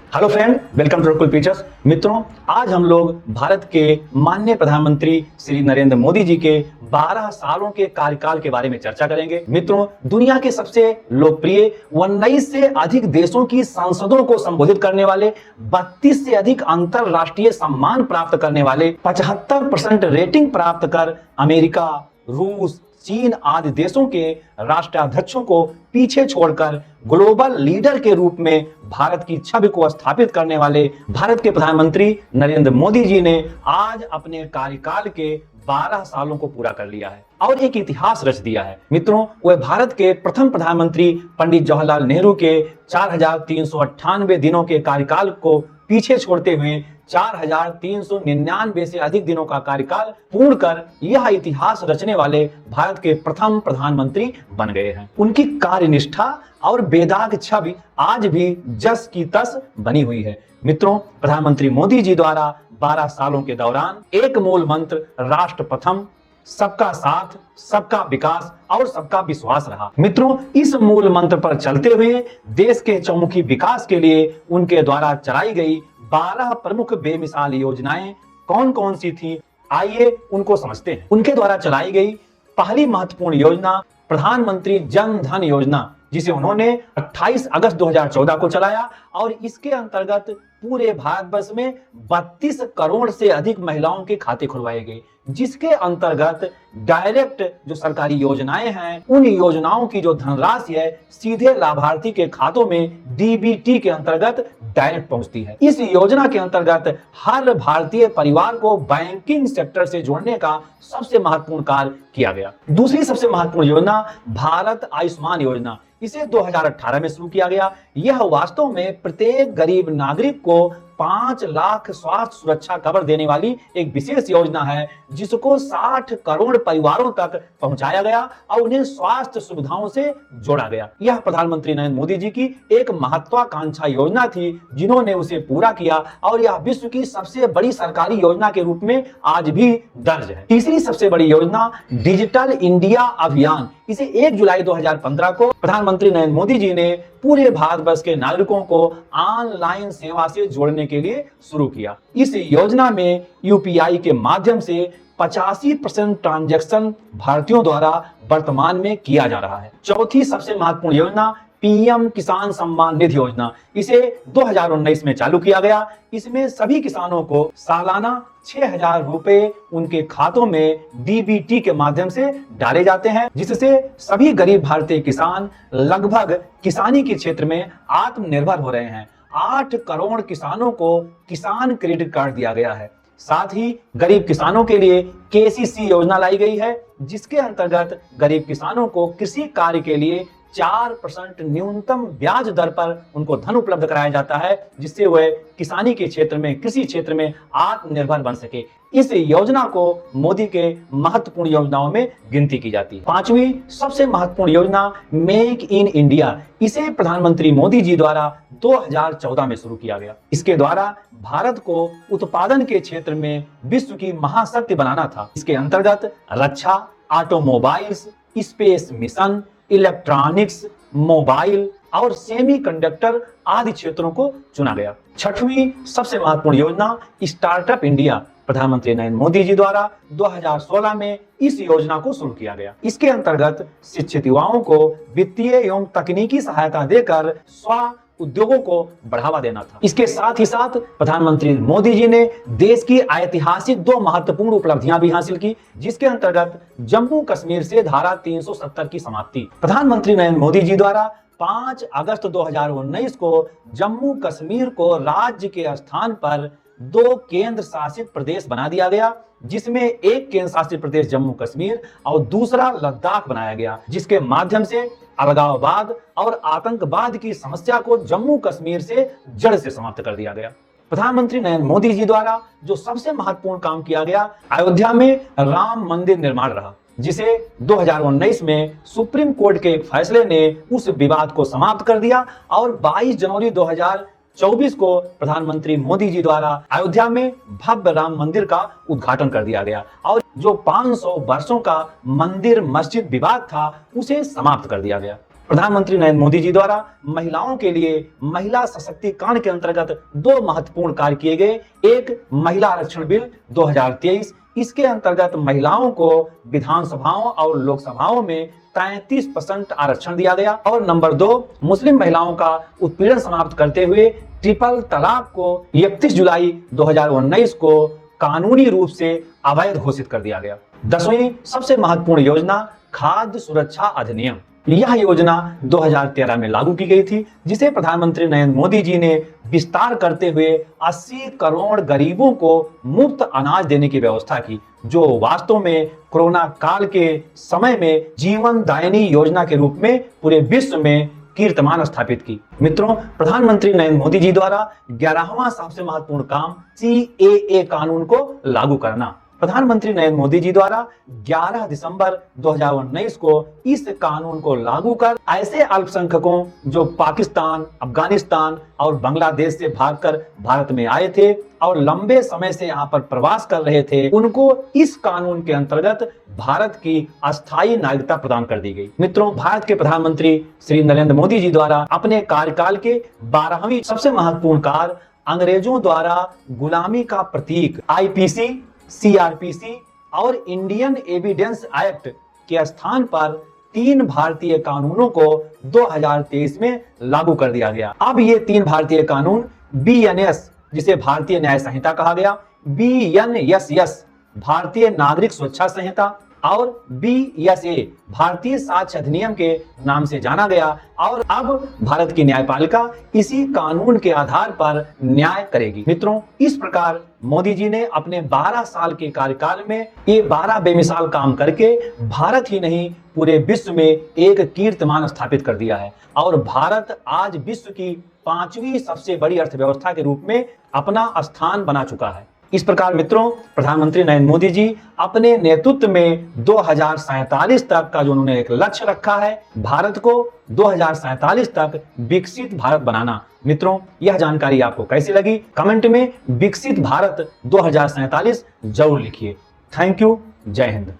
Hello friend, welcome to Rakul pictures. मित्रों, आज हम लोग भारत के माननीय प्रधानमंत्री श्री नरेंद्र मोदी जी के 12 सालों के कार्यकाल के बारे में चर्चा करेंगे। मित्रों, दुनिया के सबसे लोकप्रिय 19 से अधिक देशों की संसदों को संबोधित करने वाले, 32 से अधिक अंतरराष्ट्रीय सम्मान प्राप्त करने वाले, 75% रेटिंग प्राप्त कर अमेरिका, रूस, चीन आदि देशों के राष्ट्राध्यक्षों को पीछे छोड़कर ग्लोबल लीडर के रूप में भारत की छवि को स्थापित करने वाले भारत के प्रधानमंत्री नरेंद्र मोदी जी ने आज अपने कार्यकाल के 12 सालों को पूरा कर लिया है और एक इतिहास रच दिया है। मित्रों, वह भारत के प्रथम प्रधानमंत्री पंडित जवाहरलाल नेहरू के 4398 दिनों के कार्यकाल को पीछे छोड़ते हुए 4399 से अधिक दिनों का कार्यकाल पूर्ण कर यह इतिहास रचने वाले भारत के प्रथम प्रधानमंत्री बन गए हैं। उनकी कार्यनिष्ठा और बेदाग छवि आज भी जस की तस बनी हुई है। मित्रों, प्रधानमंत्री मोदी जी द्वारा 12 सालों के दौरान एक मूल मंत्र राष्ट्र प्रथम, सबका साथ, सबका विकास और सबका विश्वास रहा। मित्रों, इस मूल मंत्र पर चलते हुए देश के चौमुखी विकास के लिए उनके द्वारा चलाई गई 12 प्रमुख बेमिसाल योजनाएं कौन कौन सी थी, आइए उनको समझते हैं। उनके द्वारा चलाई गई पहली महत्वपूर्ण योजना प्रधानमंत्री जन धन योजना, जिसे उन्होंने 28 अगस्त 2014 को चलाया और इसके अंतर्गत पूरे भारतवर्ष में 32 करोड़ से अधिक महिलाओं के खाते खुलवाए गए, जिसके अंतर्गत डायरेक्ट जो सरकारी योजनाएं हैं उन योजनाओं की जो धनराशि है सीधे लाभार्थी के खातों में डीबीटी के अंतर्गत डायरेक्ट पहुंचती है। इस योजना के अंतर्गत हर भारतीय परिवार को बैंकिंग सेक्टर से जोड़ने का सबसे महत्वपूर्ण कार्य किया गया। दूसरी सबसे महत्वपूर्ण योजना भारत आयुष्मान योजना, इसे 2018 में शुरू किया गया। यह वास्तव में प्रत्येक गरीब नागरिक को 5 लाख स्वास्थ्य सुरक्षा कवर देने वाली एक विशेष योजना है, जिसको 60 करोड़ परिवारों तक पहुंचाया गया और उन्हें स्वास्थ्य सुविधाओं से जोड़ा गया। यह प्रधानमंत्री नरेंद्र मोदी जी की एक महत्वाकांक्षा योजना थी, जिन्होंने उसे पूरा किया और यह विश्व की सबसे बड़ी सरकारी योजना के रूप में आज भी दर्ज है। तीसरी सबसे बड़ी योजना डिजिटल इंडिया अभियान, इसे 1 जुलाई 2015 को प्रधानमंत्री नरेंद्र मोदी जी ने पूरे भारतवर्ष के नागरिकों को ऑनलाइन सेवा से जोड़ने के लिए शुरू किया। इस योजना में यूपीआई के माध्यम से 85% ट्रांजैक्शन भारतीयों द्वारा वर्तमान में किया जा रहा है। चौथी सबसे महत्वपूर्ण योजना पीएम किसान सम्मान निधि योजना, इसे 2019 में चालू किया गया। इसमें सभी किसानों को सालाना 6,000 रुपए उनके खातों में डीबीटी के माध्यम से डाले जाते हैं, जिससे सभी गरीब भारतीय किसान लगभग किसानी के क्षेत्र में आत्मनिर्भर हो रहे हैं। 8 करोड़ किसानों को किसान क्रेडिट कार्ड दिया गया है। साथ ही गरीब किसानों के लिए केसीसी योजना लाई गई है, जिसके अंतर्गत गरीब किसानों को कृषि कार्य के लिए 4% न्यूनतम ब्याज दर पर उनको धन उपलब्ध कराया जाता है, जिससे वह किसानी के क्षेत्र में, कृषि क्षेत्र में आत्मनिर्भर बन सके। इस योजना को मोदी के महत्वपूर्ण योजनाओं में गिनती की जाती है। पांचवी सबसे महत्वपूर्ण योजना मेक इन इंडिया, इसे प्रधानमंत्री मोदी जी द्वारा 2014 में शुरू किया गया। इसके द्वारा भारत को उत्पादन के क्षेत्र में विश्व की महाशक्ति बनाना था। इसके अंतर्गत रक्षा, automobiles, space mission, electronics, mobile और सेमीकंडक्टर आदि क्षेत्रों को चुना गया। छठवीं सबसे महत्वपूर्ण योजना स्टार्टअप इंडिया, प्रधानमंत्री नरेंद्र मोदी जी द्वारा 2016 में इस योजना को शुरू किया गया। इसके अंतर्गत शिक्षित युवाओं को वित्तीय एवं तकनीकी सहायता देकर स्व उद्योगों को बढ़ावा देना था। इसके साथ ही साथ प्रधानमंत्री मोदी जी ने देश की ऐतिहासिक 2 महत्वपूर्ण उपलब्धियां भी हासिल की, जिसके अंतर्गत जम्मू कश्मीर से धारा 370 की समाप्ति। प्रधानमंत्री नरेंद्र मोदी जी द्वारा 5 अगस्त 2019 को जम्मू कश्मीर को राज्य के स्थान पर 2 केंद्र शासित प्रदेश बना दिया गया, जिसमें एक केंद्र शासित प्रदेश जम्मू कश्मीर और दूसरा लद्दाख बनाया गया, जिसके माध्यम से अलगाववाद और आतंकवाद की समस्या को जम्मू कश्मीर से जड़ से समाप्त कर दिया गया। प्रधानमंत्री नरेंद्र मोदी जी द्वारा जो सबसे महत्वपूर्ण काम किया गया, अयोध्या में राम मंदिर निर्माण रहा, जिसे 2019 में सुप्रीम कोर्ट के एक फैसले ने उस विवाद को समाप्त कर दिया और 22 जनवरी 2024 को प्रधानमंत्री मोदी जी द्वारा अयोध्या में भव्य राम मंदिर का उद्घाटन कर दिया गया और जो 500 वर्षों का मंदिर मस्जिद विवाद था उसे समाप्त कर दिया गया। प्रधानमंत्री नरेंद्र मोदी जी द्वारा महिलाओं के लिए महिला सशक्तिकरण के अंतर्गत दो महत्वपूर्ण कार्य किए गए। एक महिला आरक्षण बिल 2023, इसके अंतर्गत महिलाओं को विधानसभाओं और लोकसभाओं में 33% आरक्षण दिया गया। और नंबर 2, मुस्लिम महिलाओं का उत्पीड़न समाप्त करते हुए ट्रिपल तलाक को 31 जुलाई 2019 को कानूनी रूप से अवैध घोषित कर दिया गया। 10वीं सबसे महत्वपूर्ण योजना खाद्य सुरक्षा अधिनियम। यह योजना 2013 में लागू की गई थी, जिसे प्रधानमंत्री नरेंद्र मोदी जी ने विस्तार करते हुए 80 करोड़ गरीबों को मुफ्त अनाज देने की व्यवस्था की, जो वास्तव में कोरोना काल के समय में जीवनदायिनी योजना के रूप में पूरे विश्व में कीर्तिमान स्थापित की। मित्रों, प्रधानमंत्री नरेंद्र मोदी जी द्वारा 11वां सबसे महत्वपूर्ण काम CAA कानून को लागू करना। प्रधानमंत्री नरेंद्र मोदी जी द्वारा 11 दिसंबर 2019 को इस कानून को लागू कर ऐसे अल्पसंख्यकों जो पाकिस्तान, अफगानिस्तान और बांग्लादेश से भागकर भारत में आए थे और लंबे समय से यहाँ पर प्रवास कर रहे थे, उनको इस कानून के अंतर्गत भारत की अस्थायी नागरिकता प्रदान कर दी गई। मित्रों, भारत के प्रधानमंत्री श्री नरेंद्र मोदी जी द्वारा अपने कार्यकाल के 12वीं सबसे महत्वपूर्ण कार्य अंग्रेजों द्वारा गुलामी का प्रतीक IPC, CRPC और इंडियन एविडेंस एक्ट के स्थान पर 3 भारतीय कानूनों को 2023 में लागू कर दिया गया। अब ये 3 भारतीय कानून BNS, जिसे भारतीय न्याय संहिता कहा गया, BNSS भारतीय नागरिक सुरक्षा संहिता और BSA भारतीय साक्ष्य अधिनियम के नाम से जाना गया। और अब भारत की न्यायपालिका इसी कानून के आधार पर न्याय करेगी। मित्रों, इस प्रकार मोदी जी ने अपने 12 साल के कार्यकाल में ये 12 बेमिसाल काम करके भारत ही नहीं पूरे विश्व में एक कीर्तिमान स्थापित कर दिया है और भारत आज विश्व की 5वीं सबसे बड़ी अर्थव्यवस्था के रूप में अपना स्थान बना चुका है। इस प्रकार मित्रों, प्रधानमंत्री नरेंद्र मोदी जी अपने नेतृत्व में 2047 तक का जो उन्होंने एक लक्ष्य रखा है, भारत को 2047 तक विकसित भारत बनाना। मित्रों, यह जानकारी आपको कैसी लगी? कमेंट में विकसित भारत 2047 जरूर लिखिए। Thank you. जय हिंद।